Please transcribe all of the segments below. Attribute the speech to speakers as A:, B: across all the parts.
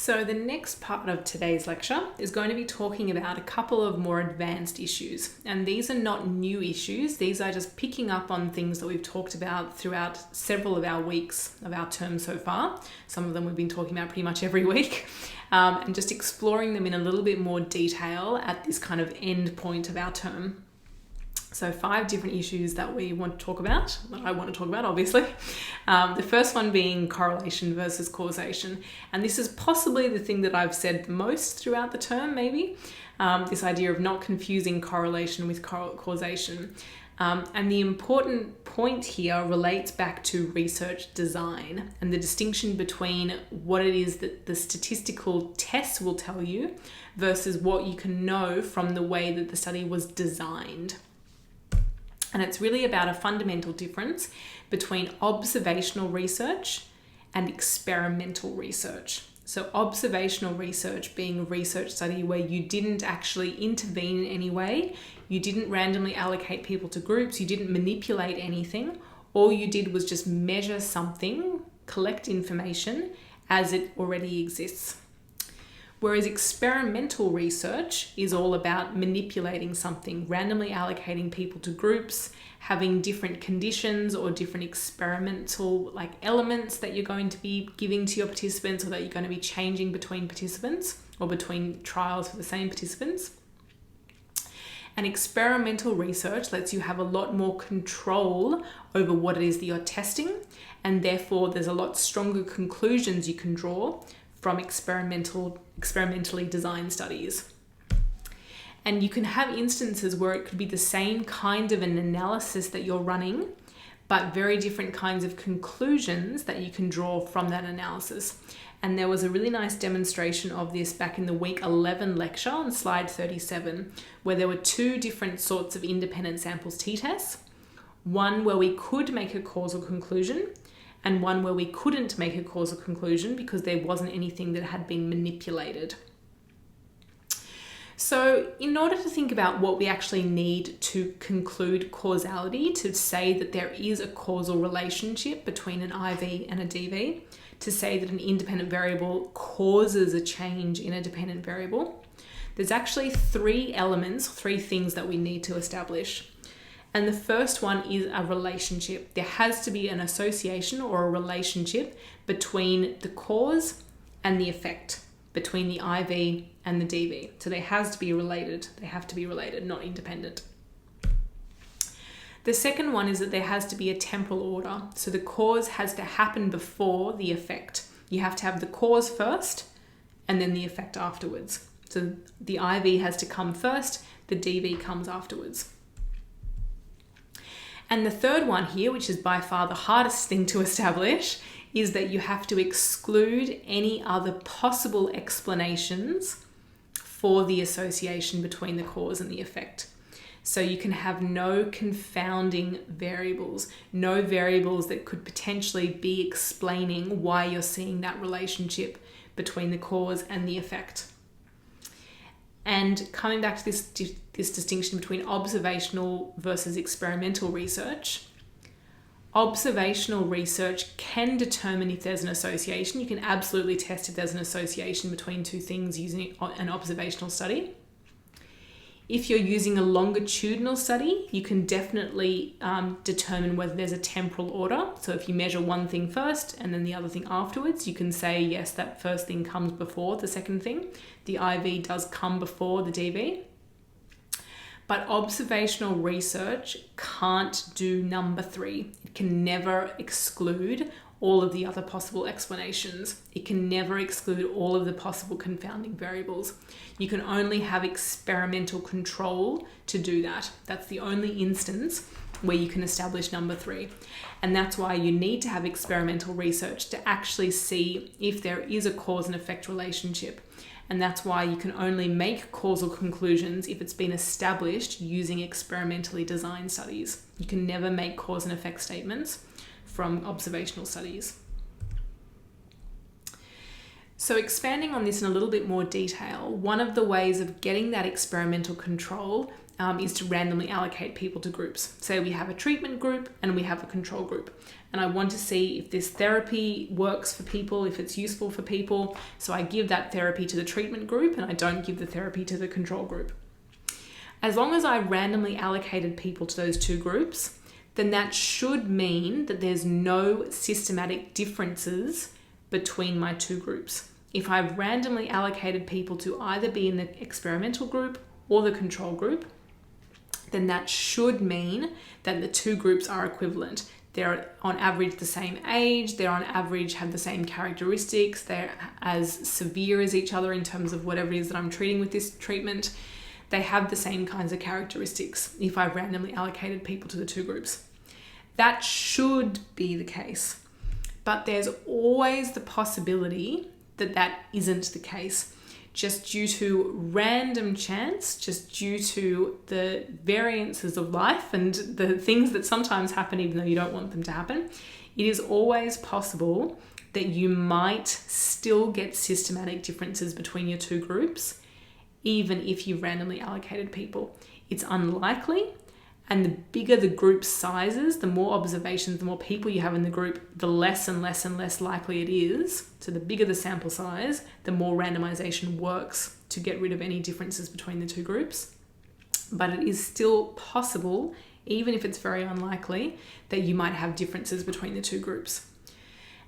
A: So the next part of today's lecture is going to be talking about a couple of more advanced issues. And these are not new issues. These are just picking up on things that we've talked about throughout several of our weeks of our term so far. Some of them we've been talking about pretty much every week. And just exploring them in a little bit more detail at this kind of end point of our term. So 5 different issues that we want to talk about, that I want to talk about, obviously. The first one being correlation versus causation. And this is possibly the thing that I've said most throughout the term, maybe. This idea of not confusing correlation with causation. And the important point here relates back to research design and the distinction between what it is that the statistical tests will tell you versus what you can know from the way that the study was designed. And it's really about a fundamental difference between observational research and experimental research. So observational research being a research study where you didn't actually intervene in any way, you didn't randomly allocate people to groups, you didn't manipulate anything. All you did was just measure something, collect information as it already exists. Whereas experimental research is all about manipulating something, randomly allocating people to groups, having different conditions or different experimental elements that you're going to be giving to your participants or that you're going to be changing between participants or between trials for the same participants. And experimental research lets you have a lot more control over what it is that you're testing, and therefore there's a lot stronger conclusions you can draw from experimentally designed studies. And you can have instances where it could be the same kind of an analysis that you're running, but very different kinds of conclusions that you can draw from that analysis. And there was a really nice demonstration of this back in the week 11 lecture on slide 37, where there were 2 different sorts of independent samples t-tests. One where we could make a causal conclusion, and one where we couldn't make a causal conclusion because there wasn't anything that had been manipulated. So in order to think about what we actually need to conclude causality, to say that there is a causal relationship between an IV and a DV, to say that an independent variable causes a change in a dependent variable, there's actually 3 elements, 3 things that we need to establish. And the first one is a relationship. There has to be an association or a relationship between the cause and the effect, between the IV and the DV. So they have to be related. They have to be related, not independent. The second one is that there has to be a temporal order. So the cause has to happen before the effect. You have to have the cause first and then the effect afterwards. So the IV has to come first, the DV comes afterwards. And the third one here, which is by far the hardest thing to establish, is that you have to exclude any other possible explanations for the association between the cause and the effect. So you can have no confounding variables, no variables that could potentially be explaining why you're seeing that relationship between the cause and the effect. And coming back to this distinction between observational versus experimental research, observational research can determine if there's an association. You can absolutely test if there's an association between 2 things using an observational study. If you're using a longitudinal study, you can definitely determine whether there's a temporal order. So if you measure one thing first and then the other thing afterwards, you can say, yes, that first thing comes before the second thing. The IV does come before the DV. But observational research can't do number 3. It can never exclude all of the other possible explanations. It can never exclude all of the possible confounding variables. You can only have experimental control to do that. That's the only instance where you can establish number 3. And that's why you need to have experimental research to actually see if there is a cause and effect relationship. And that's why you can only make causal conclusions if it's been established using experimentally designed studies. You can never make cause and effect statements from observational studies. So expanding on this in a little bit more detail, one of the ways of getting that experimental control is to randomly allocate people to groups. Say we have a treatment group and we have a control group. And I want to see if this therapy works for people, if it's useful for people. So I give that therapy to the treatment group and I don't give the therapy to the control group. As long as I randomly allocated people to those two groups, then that should mean that there's no systematic differences between my two groups. If I've randomly allocated people to either be in the experimental group or the control group, then that should mean that the two groups are equivalent. They're on average the same age, they're on average have the same characteristics, they're as severe as each other in terms of whatever it is that I'm treating with this treatment. They have the same kinds of characteristics if I've randomly allocated people to the two groups. That should be the case, but there's always the possibility that that isn't the case, just due to random chance, just due to the variances of life and the things that sometimes happen even though you don't want them to happen. It is always possible that you might still get systematic differences between your two groups, even if you've randomly allocated people. It's unlikely, and the bigger the group sizes, the more observations, the more people you have in the group, the less and less and less likely it is. So the bigger the sample size, the more randomization works to get rid of any differences between the two groups. But it is still possible, even if it's very unlikely, that you might have differences between the two groups.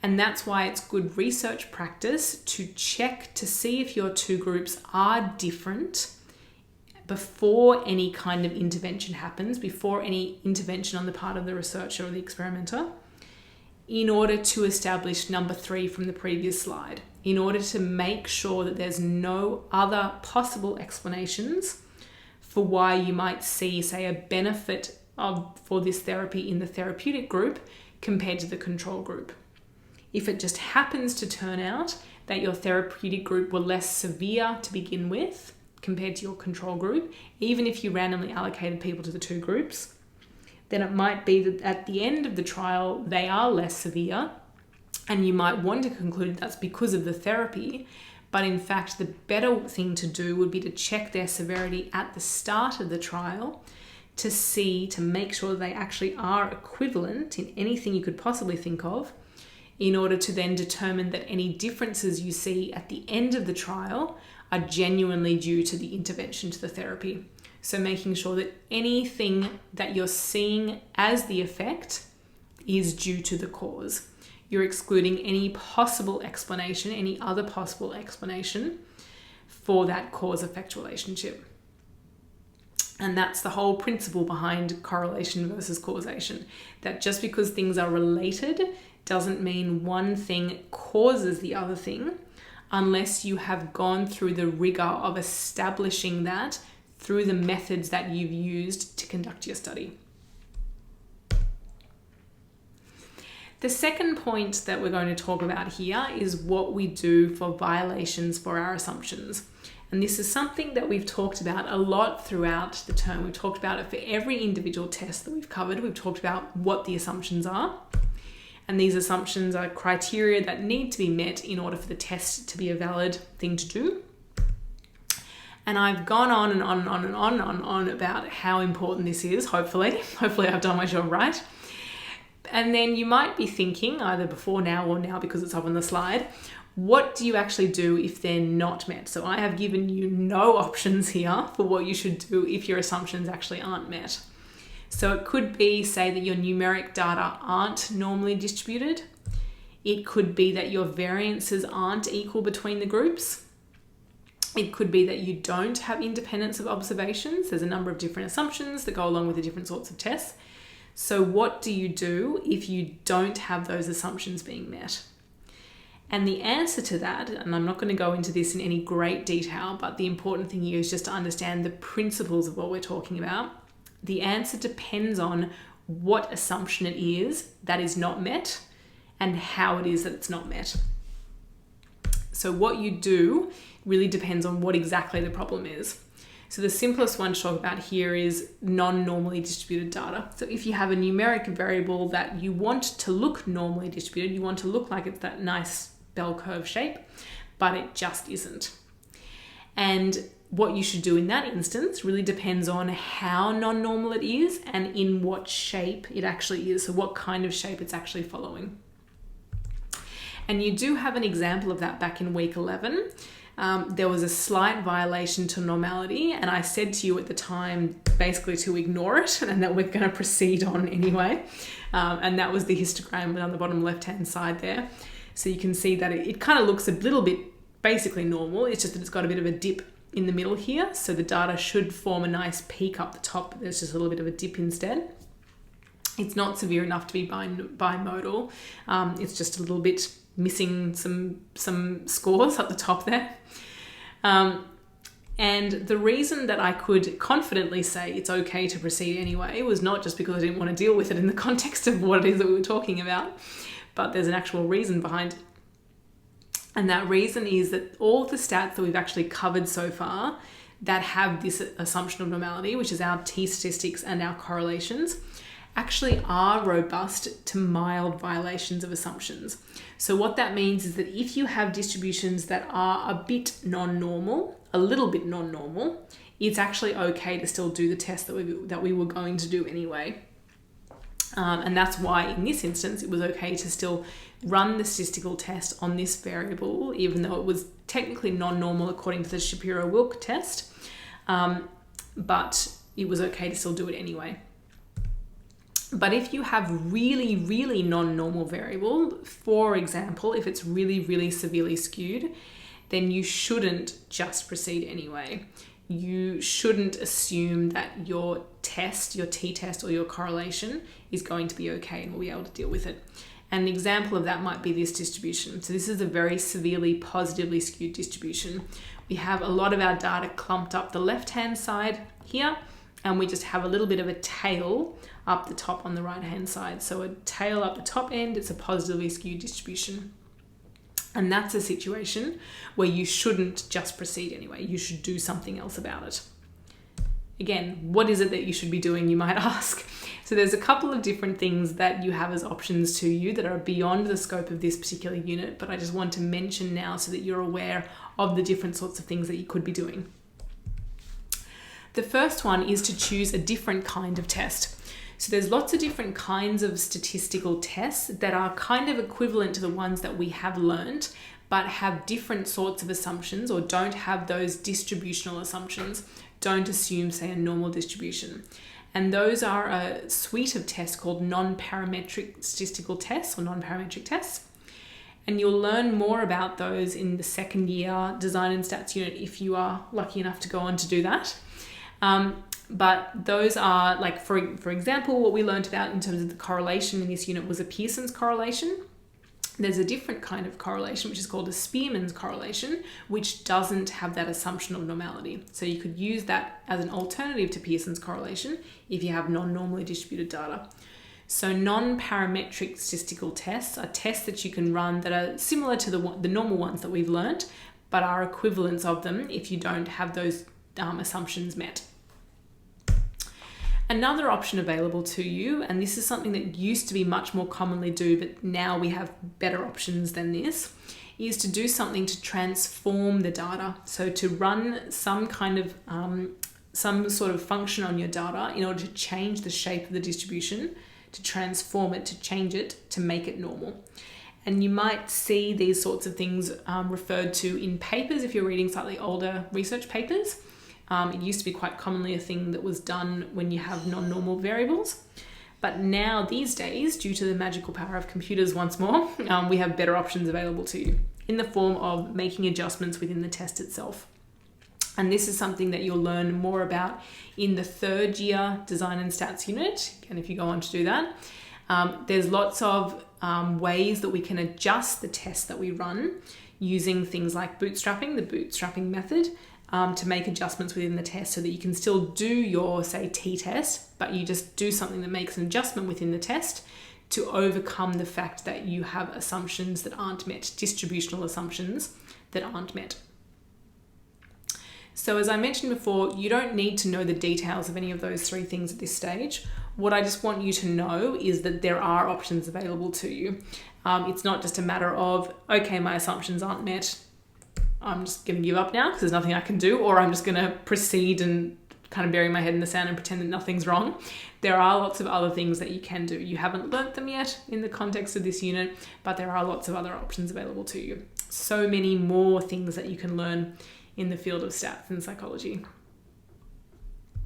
A: And that's why it's good research practice to check to see if your two groups are different before any kind of intervention happens, before any intervention on the part of the researcher or the experimenter, in order to establish number 3 from the previous slide, in order to make sure that there's no other possible explanations for why you might see, say, a benefit for this therapy in the therapeutic group compared to the control group. If it just happens to turn out that your therapeutic group were less severe to begin with compared to your control group, even if you randomly allocated people to the two groups, then it might be that at the end of the trial, they are less severe, and you might want to conclude that's because of the therapy. But in fact, the better thing to do would be to check their severity at the start of the trial to make sure that they actually are equivalent in anything you could possibly think of, in order to then determine that any differences you see at the end of the trial are genuinely due to the intervention to the therapy. So making sure that anything that you're seeing as the effect is due to the cause. You're excluding any possible explanation, any other possible explanation for that cause-effect relationship. And that's the whole principle behind correlation versus causation. That just because things are related doesn't mean one thing causes the other thing, unless you have gone through the rigor of establishing that through the methods that you've used to conduct your study. The second point that we're going to talk about here is what we do for violations for our assumptions. And this is something that we've talked about a lot throughout the term. We've talked about it for every individual test that we've covered. We've talked about what the assumptions are. And these assumptions are criteria that need to be met in order for the test to be a valid thing to do. And I've gone on and on and on and on and on about how important this is, hopefully. Hopefully I've done my job right. And then you might be thinking, either before now or now because it's up on the slide, what do you actually do if they're not met? So I have given you no options here for what you should do if your assumptions actually aren't met. So it could be, say, that your numeric data aren't normally distributed. It could be that your variances aren't equal between the groups. It could be that you don't have independence of observations. There's a number of different assumptions that go along with the different sorts of tests. So what do you do if you don't have those assumptions being met? And the answer to that, and I'm not going to go into this in any great detail, but the important thing here is just to understand the principles of what we're talking about. The answer depends on what assumption it is that is not met and how it is that it's not met. So what you do really depends on what exactly the problem is. So the simplest one to talk about here is non-normally distributed data. So if you have a numeric variable that you want to look normally distributed, you want to look like it's that nice bell curve shape, but it just isn't. And what you should do in that instance really depends on how non-normal it is and in what shape it actually is, so what kind of shape it's actually following. And you do have an example of that back in week 11. There was a slight violation to normality, and I said to you at the time basically to ignore it and that we're going to proceed on anyway. And that was the histogram on the bottom left-hand side there. So you can see that it kind of looks a little bit basically normal. It's just that it's got a bit of a dip in the middle here. So the data should form a nice peak up the top, but there's just a little bit of a dip instead. It's not severe enough to be bimodal. It's just a little bit missing some scores up the top there. And the reason that I could confidently say it's okay to proceed anyway was not just because I didn't want to deal with it in the context of what it is that we were talking about, but there's an actual reason behind it. And that reason is that all the stats that we've actually covered so far that have this assumption of normality, which is our t-statistics and our correlations, actually are robust to mild violations of assumptions. So what that means is that if you have distributions that are a bit non-normal, a little bit non-normal, it's actually okay to still do the test that we were going to do anyway. And that's why in this instance, it was okay to still run the statistical test on this variable, even though it was technically non-normal according to the Shapiro-Wilk test, but it was okay to still do it anyway. But if you have really, really non-normal variable, for example, if it's really, really severely skewed, then you shouldn't just proceed anyway. You shouldn't assume that your test, your t-test or your correlation is going to be okay and will be able to deal with it. And an example of that might be this distribution. So this is a very severely positively skewed distribution. We have a lot of our data clumped up the left-hand side here, and we just have a little bit of a tail up the top on the right-hand side. So a tail up the top end, it's a positively skewed distribution. And that's a situation where you shouldn't just proceed anyway. You should do something else about it. Again, what is it that you should be doing, you might ask? So there's a couple of different things that you have as options to you that are beyond the scope of this particular unit, but I just want to mention now so that you're aware of the different sorts of things that you could be doing. The first one is to choose a different kind of test. So there's lots of different kinds of statistical tests that are kind of equivalent to the ones that we have learned, but have different sorts of assumptions or don't have those distributional assumptions, don't assume, say, a normal distribution. And those are a suite of tests called non-parametric statistical tests or non-parametric tests. And you'll learn more about those in the second year design and stats unit if you are lucky enough to go on to do that. But those are, like, for example, what we learned about in terms of the correlation in this unit was a Pearson's correlation. There's a different kind of correlation, which is called a Spearman's correlation, which doesn't have that assumption of normality. So you could use that as an alternative to Pearson's correlation if you have non-normally distributed data. So non-parametric statistical tests are tests that you can run that are similar to the normal ones that we've learned, but are equivalents of them if you don't have those assumptions met. Another option available to you, and this is something that used to be much more commonly do, but now we have better options than this, is to do something to transform the data. So to run some kind of, some sort of function on your data in order to change the shape of the distribution, to transform it, to change it, to make it normal. And you might see these sorts of things referred to in papers if you're reading slightly older research papers. It used to be quite commonly a thing that was done when you have non-normal variables. But now, these days, due to the magical power of computers once more, we have better options available to you in the form of making adjustments within the test itself. And this is something that you'll learn more about in the third year design and stats unit. And if you go on to do that, there's lots of ways that we can adjust the tests that we run using things like bootstrapping, the bootstrapping method, to make adjustments within the test so that you can still do your, say, t-test, but you just do something that makes an adjustment within the test to overcome the fact that you have assumptions that aren't met, distributional assumptions that aren't met. So as I mentioned before, you don't need to know the details of any of those three things at this stage. What I just want you to know is that there are options available to you. It's not just a matter of, okay, my assumptions aren't met, I'm just going to give up now because there's nothing I can do, or I'm just going to proceed and kind of bury my head in the sand and pretend that nothing's wrong. There are lots of other things that you can do. You haven't learnt them yet in the context of this unit, but there are lots of other options available to you. So many more things that you can learn in the field of stats and psychology.